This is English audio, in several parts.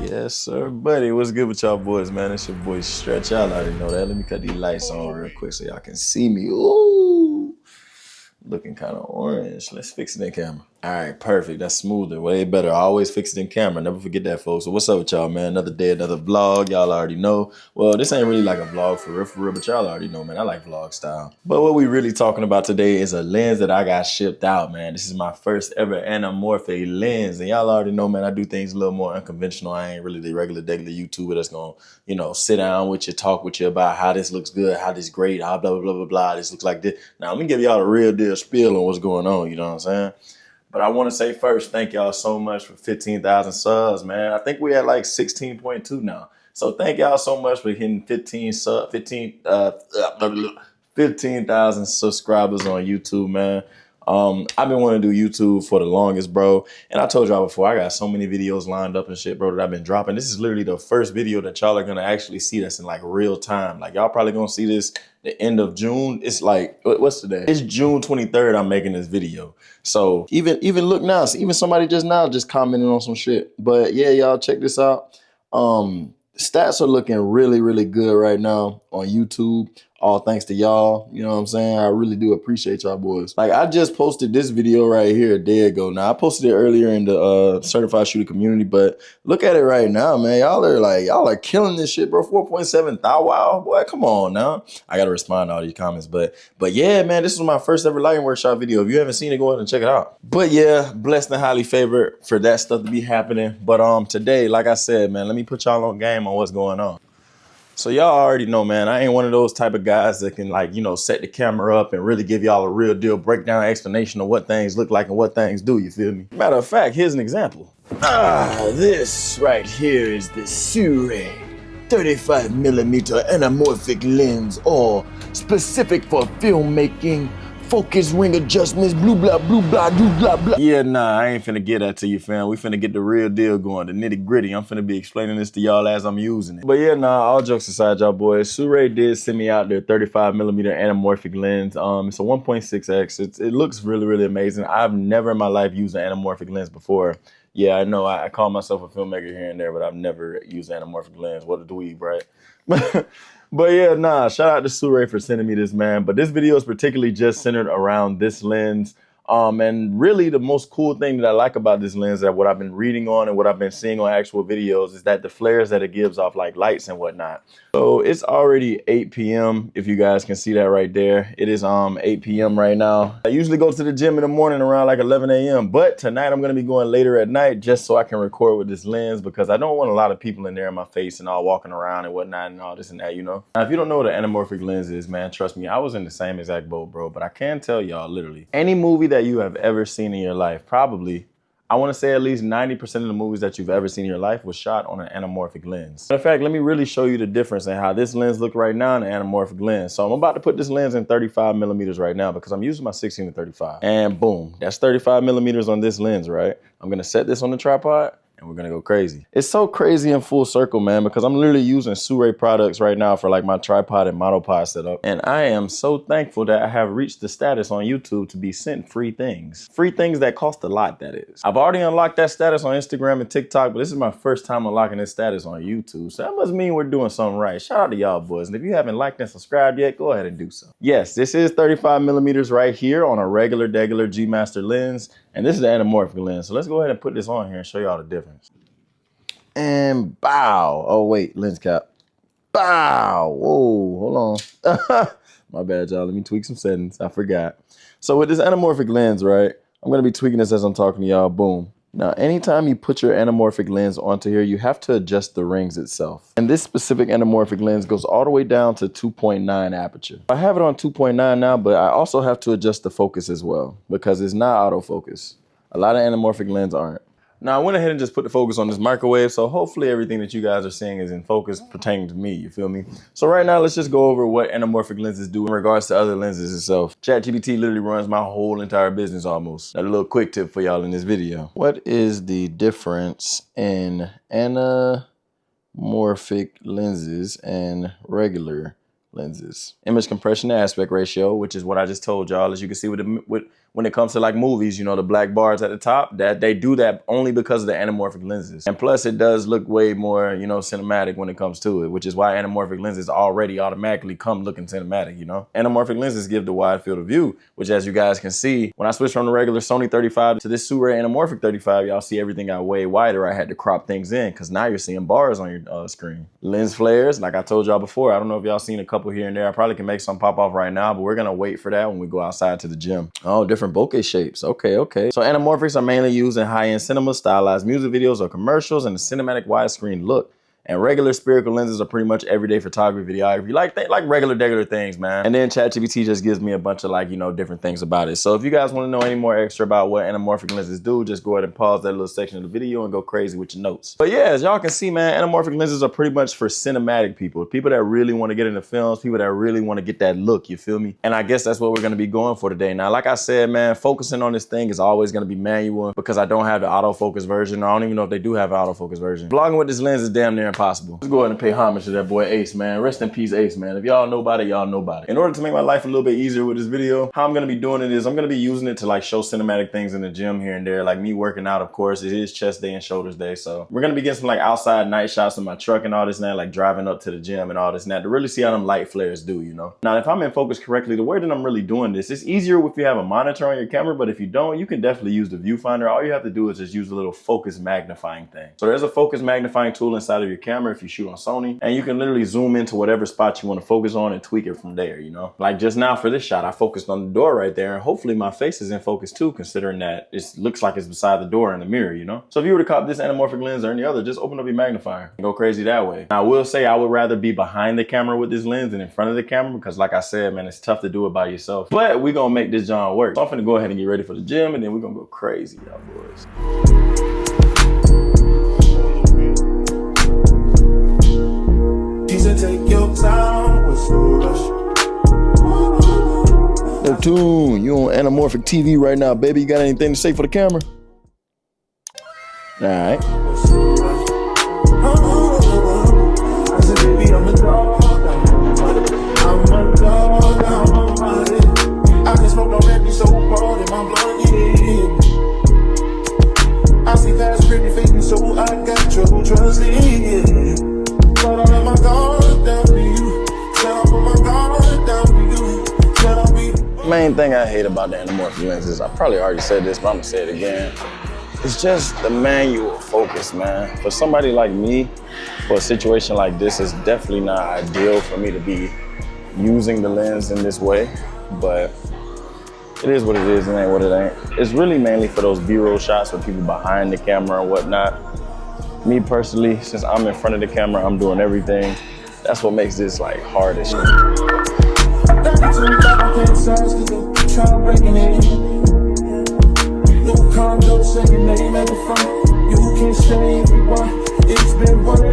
Yes, sir, buddy. What's good with y'all boys, man? It's your boy Stretch. Y'all already know that. Let me cut these lights on real quick so y'all can see me. Ooh, looking kind of orange. Let's fix it in camera. All right, perfect. That's smoother, way better. I always fix it in camera. Never forget that, folks. So what's up with y'all, man? Another day, another vlog. Y'all already know. Well, this ain't really like a vlog for real, but y'all already know, man. I like vlog style. But what we really talking about today is a lens that I got shipped out, man. This is my first ever Anamorphic lens. And y'all already know, man, I do things a little more unconventional. I ain't really the regular YouTuber that's gonna, sit down with you, talk with you about how this looks good, how this great, how blah, blah, blah, blah, blah. This looks like this. Now, let me give y'all a real deal spiel on what's going on, you know what I'm saying? But I want to say first, thank y'all so much for 15,000 subs, man. I think we at like 16.2 now. So thank y'all so much for hitting 15,000 subscribers on YouTube, man. I've been wanting to do YouTube for the longest, bro. And I told y'all before, I got so many videos lined up and shit, bro, that I've been dropping. This is literally the first video that y'all are going to actually see that's in like real time. Like y'all probably going to see this the end of June. It's like, what's today? It's June 23rd. I'm making this video. So even look now, even somebody just now just commented on some shit. But yeah, y'all check this out. Stats are looking really, really good right now on YouTube. All thanks to y'all. You know what I'm saying? I really do appreciate y'all boys. Like I just posted this video right here a day ago. Now I posted it earlier in the certified shooter community, but look at it right now, man. Y'all are killing this shit, bro. 4.7 thou wow. Boy, come on now. I gotta respond to all these comments. But yeah, man, this was my first ever lighting workshop video. If you haven't seen it, go ahead and check it out. But yeah, blessed and highly favored for that stuff to be happening. But today, like I said, man, let me put y'all on game on what's going on. So y'all already know, man, I ain't one of those type of guys that can like, set the camera up and really give y'all a real deal breakdown explanation of what things look like and what things do, you feel me? Matter of fact, here's an example. This right here is the SIRUI 35mm anamorphic lens, or specific for filmmaking, focus ring adjustments, blue blah, blue blah, blue blah, blah. Yeah, nah, I ain't finna get that to you, fam. We finna get the real deal going, the nitty gritty. I'm finna be explaining this to y'all as I'm using it. But yeah, nah, all jokes aside, y'all boys, SIRUI did send me out their 35mm anamorphic lens. It's a 1.6x. It looks really, really amazing. I've never in my life used an anamorphic lens before. Yeah, I know I call myself a filmmaker here and there, but I've never used an anamorphic lens. What a dweeb, right? But yeah, nah, shout out to SIRUI for sending me this, man. But this video is particularly just centered around this lens. And really the most cool thing that I like about this lens, that what I've been reading on and what I've been seeing on actual videos, is that the flares that it gives off, like lights and whatnot. So it's already 8 p.m. if you guys can see that right there. It is 8 p.m. right now. I usually go to the gym in the morning around like 11 a.m. But tonight I'm going to be going later at night just so I can record with this lens, because I don't want a lot of people in there in my face and all walking around and whatnot and all this and that, you know. Now, if you don't know what an anamorphic lens is, man, trust me, I was in the same exact boat, bro. But I can tell y'all, literally, any movie that you have ever seen in your life, probably, I want to say at least 90% of the movies that you've ever seen in your life was shot on an anamorphic lens. In fact, let me really show you the difference in how this lens looks right now in an anamorphic lens. So I'm about to put this lens in 35mm right now because I'm using my 16 to 35. And boom, that's 35mm on this lens, right? I'm going to set this on the tripod and we're gonna go crazy. It's so crazy in full circle, man, because I'm literally using SIRUI products right now for like my tripod and monopod setup. And I am so thankful that I have reached the status on YouTube to be sent free things. Free things that cost a lot, that is. I've already unlocked that status on Instagram and TikTok, but this is my first time unlocking this status on YouTube. So that must mean we're doing something right. Shout out to y'all boys. And if you haven't liked and subscribed yet, go ahead and do so. Yes, this is 35mm right here on a regular G Master lens. And this is the anamorphic lens. So let's go ahead and put this on here and show y'all the difference. And bow. Oh, wait, lens cap. Bow. Whoa, hold on. My bad, y'all. Let me tweak some settings. I forgot. So with this anamorphic lens, right, I'm going to be tweaking this as I'm talking to y'all. Boom. Now, anytime you put your anamorphic lens onto here, you have to adjust the rings itself. And this specific anamorphic lens goes all the way down to 2.9 aperture. I have it on 2.9 now, but I also have to adjust the focus as well because it's not autofocus. A lot of anamorphic lenses aren't. Now, I went ahead and just put the focus on this microwave, so hopefully everything that you guys are seeing is in focus pertaining to me, you feel me? So right now, let's just go over what anamorphic lenses do in regards to other lenses itself. ChatGPT literally runs my whole entire business almost. Got a little quick tip for y'all in this video. What is the difference in anamorphic lenses and regular lenses? Image compression to aspect ratio, which is what I just told y'all. As you can see with when it comes to like movies, you know, the black bars at the top, that they do that only because of the anamorphic lenses. And plus it does look way more, you know, cinematic when it comes to it, which is why anamorphic lenses already automatically come looking cinematic, you know. Anamorphic lenses give the wide field of view, which as you guys can see, when I switched from the regular Sony 35 to this SIRUI anamorphic 35, y'all see everything got way wider. I had to crop things in because now you're seeing bars on your screen. Lens flares, like I told y'all before, I don't know if y'all seen a couple here and there. I probably can make some pop off right now, but we're gonna wait for that when we go outside to the gym. Oh, different bokeh shapes. Okay, okay. So anamorphics are mainly used in high-end cinema, stylized music videos or commercials, and a cinematic widescreen look. And regular spherical lenses are pretty much everyday photography, videography, like regular things, man. And then ChatGPT just gives me a bunch of like, you know, different things about it. So if you guys want to know any more extra about what anamorphic lenses do, just go ahead and pause that little section of the video and go crazy with your notes. But yeah, as y'all can see, man, anamorphic lenses are pretty much for cinematic people that really want to get into films, people that really want to get that look, you feel me? And I guess that's what we're going to be going for today. Now, like I said, man, focusing on this thing is always going to be manual because I don't have the autofocus version. I don't even know if they do have an autofocus version. Vlogging with this lens is damn near impossible. Let's go ahead and pay homage to that boy Ace, man. Rest in peace, Ace, man. If y'all know about it, y'all know about it. In order to make my life a little bit easier with this video, how I'm gonna be doing it is I'm gonna be using it to like show cinematic things in the gym here and there, like me working out, of course. It is chest day and shoulders day, so we're gonna be getting some like outside night shots of my truck and all this and that, like driving up to the gym and all this and that to really see how them light flares do, you know? Now, if I'm in focus correctly, the way that I'm really doing this, it's easier if you have a monitor on your camera, but if you don't, you can definitely use the viewfinder. All you have to do is just use a little focus magnifying thing. So there's a focus magnifying tool inside of your camera if you shoot on Sony, and you can literally zoom into whatever spot you want to focus on and tweak it from there, you know? Like just now for this shot, I focused on the door right there, and hopefully my face is in focus too, considering that it looks like it's beside the door in the mirror, you know? So if you were to cop this anamorphic lens or any other, just open up your magnifier and go crazy that way. Now, I will say I would rather be behind the camera with this lens than in front of the camera because like I said, man, it's tough to do it by yourself. But we're gonna make this John work. So I'm finna go ahead and get ready for the gym, and then we're gonna go crazy, y'all boys. Take your time with no rush. No tune, you on Anamorphic TV right now, baby. You got anything to say for the camera? All right. I said, baby, I'm a dog. I'm a dog. I'm a body. I can smoke no baby so hard in my blood, yeah. I see past pretty faces, so I got trouble trusting. But I let my guard down to you. Tell my guard down to you. Tell me. Main thing I hate about the anamorphic lenses, I probably already said this, but I'm gonna say it again. It's just the manual focus, man. For somebody like me, for a situation like this, it's definitely not ideal for me to be using the lens in this way, but it is what it is, it ain't what it ain't. It's really mainly for those B-roll shots with people behind the camera and whatnot. Me personally, since I'm in front of the camera, I'm doing everything. That's what makes this like hard as shit. No condo, say your name at the front. You can't stay everyone. It's been one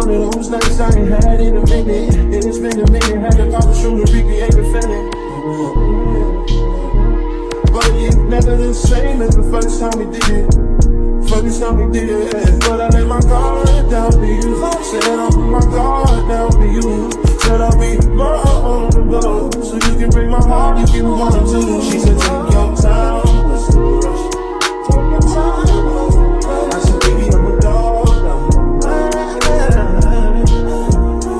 of those nights I ain't had in a minute. It's been a minute, had to pop a shoe to recreate the feeling. But it's never the same as the first time we did it. First time we did it, but I let my guard down to you. Said I'll put my guard down to you. Said I'll be more on the go, so you can break my heart if you want to. She said take your time, let's do rush. Take your time. I said baby I'm a dog.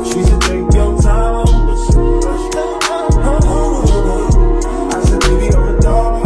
She said take your time, let's do rush. I said baby I'm a dog.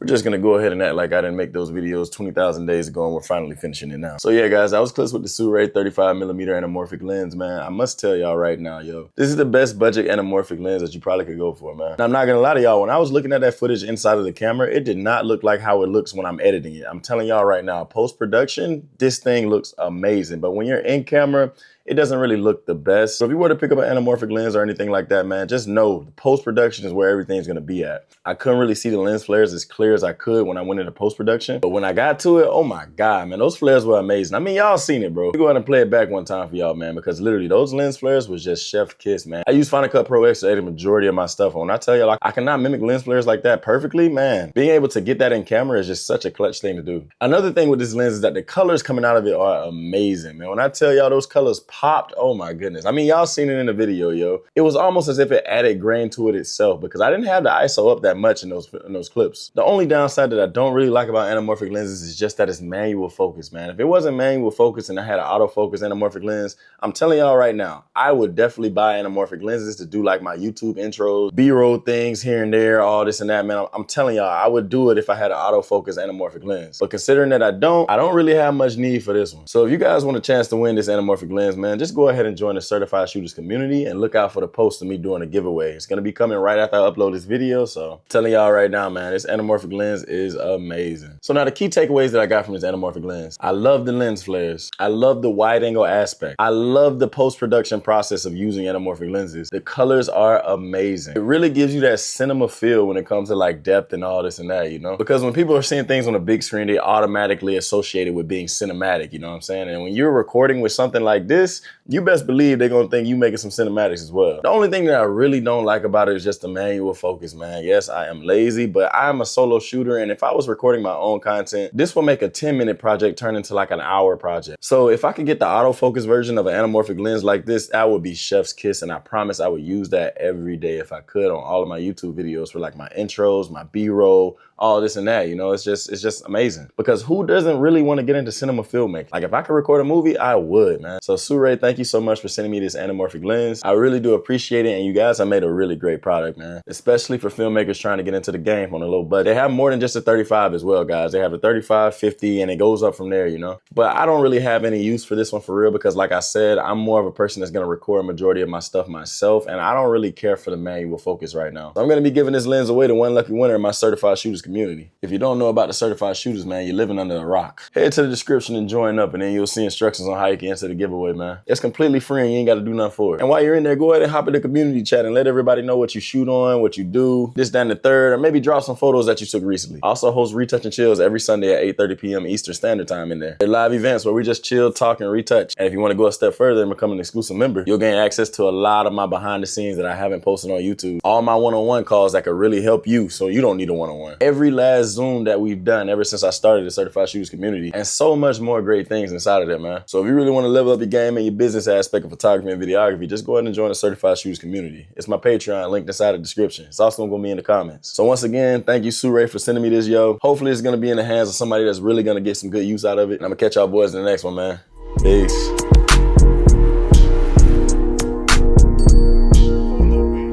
We're just gonna go ahead and act like I didn't make those videos 20,000 days ago and we're finally finishing it now. So yeah, guys, I was close with the SIRUI 35mm anamorphic lens, man. I must tell y'all right now, yo, this is the best budget anamorphic lens that you probably could go for, man. Now, I'm not gonna lie to y'all, when I was looking at that footage inside of the camera, it did not look like how it looks when I'm editing it. I'm telling y'all right now, post-production, this thing looks amazing. But when you're in camera, it doesn't really look the best. So if you were to pick up an anamorphic lens or anything like that, man, just know the post-production is where everything's gonna be at. I couldn't really see the lens flares as clear as I could when I went into post-production, but when I got to it, oh my God, man, those flares were amazing. I mean, y'all seen it, bro. Let me go ahead and play it back one time for y'all, man, because literally those lens flares was just chef kiss, man. I use Final Cut Pro X to edit the majority of my stuff. And when I tell y'all, like, I cannot mimic lens flares like that perfectly, man, being able to get that in camera is just such a clutch thing to do. Another thing with this lens is that the colors coming out of it are amazing, man. When I tell y'all those colors popped, oh my goodness. I mean, y'all seen it in the video, yo. It was almost as if it added grain to it itself because I didn't have the ISO up that much in those clips. The only downside that I don't really like about anamorphic lenses is just that it's manual focus, man. If it wasn't manual focus and I had an autofocus anamorphic lens, I'm telling y'all right now, I would definitely buy anamorphic lenses to do like my YouTube intros, B-roll things here and there, all this and that, man. I'm telling y'all, I would do it if I had an autofocus anamorphic lens. But considering that I don't really have much need for this one. So if you guys want a chance to win this anamorphic lens, man, just go ahead and join the Certified Shooters community and look out for the post of me doing a giveaway. It's gonna be coming right after I upload this video. So I'm telling y'all right now, man, this anamorphic lens is amazing. So now the key takeaways that I got from this anamorphic lens. I love the lens flares. I love the wide angle aspect. I love the post-production process of using anamorphic lenses. The colors are amazing. It really gives you that cinema feel when it comes to like depth and all this and that, you know? Because when people are seeing things on a big screen, they automatically associate it with being cinematic, you know what I'm saying? And when you're recording with something like this, you best believe they're gonna think you making some cinematics as well. The only thing that I really don't like about it is just the manual focus, man. Yes, I am lazy, but I'm a solo shooter, and if I was recording my own content, this will make a 10-minute project turn into like an hour project. So if I could get the autofocus version of an anamorphic lens like this, that would be chef's kiss, and I promise I would use that every day if I could on all of my YouTube videos for like my intros, my B-roll, all this and that, you know? It's just amazing. Because who doesn't really want to get into cinema filmmaking? Like if I could record a movie, I would, man. So SIRUI, thank you so much for sending me this anamorphic lens. I really do appreciate it, and you guys have made a really great product, man. Especially for filmmakers trying to get into the game on a low budget. They have more than just a 35 as well, guys. They have a 35, 50, and it goes up from there, you know? But I don't really have any use for this one for real because like I said, I'm more of a person that's gonna record a majority of my stuff myself, and I don't really care for the manual focus right now. So I'm gonna be giving this lens away to one lucky winner in my Certified Shooters community. If you don't know about the Certified Shooters, man, you're living under a rock. Head to the description and join up, and then you'll see instructions on how you can enter the giveaway, man. It's completely free and you ain't gotta do nothing for it. And while you're in there, go ahead and hop in the community chat and let everybody know what you shoot on, what you do, this, that, and the third, or maybe drop some photos that you took recently. I also host Retouch and Chills every Sunday at 8:30 p.m. Eastern Standard Time in there. They're live events where we just chill, talk, and retouch. And if you want to go a step further and become an exclusive member, you'll gain access to a lot of my behind the scenes that I haven't posted on YouTube. All my one-on-one calls that could really help you, so you don't need a one-on-one. Every last Zoom that we've done ever since I started the Certified Shooters community, and so much more great things inside of there, man. So if you really want to level up your game and your business aspect of photography and videography, just go ahead and join the Certified Shooters community. It's my Patreon linked inside the description. It's also gonna be in the comments. So once again, thank you, SIRUI, for sending me this, yo. Hopefully it's gonna be in the hands of somebody that's really gonna get some good use out of it. And I'm gonna catch y'all boys in the next one, man. Peace.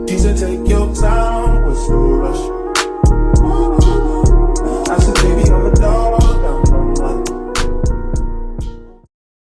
He said, take your time with SIRUI.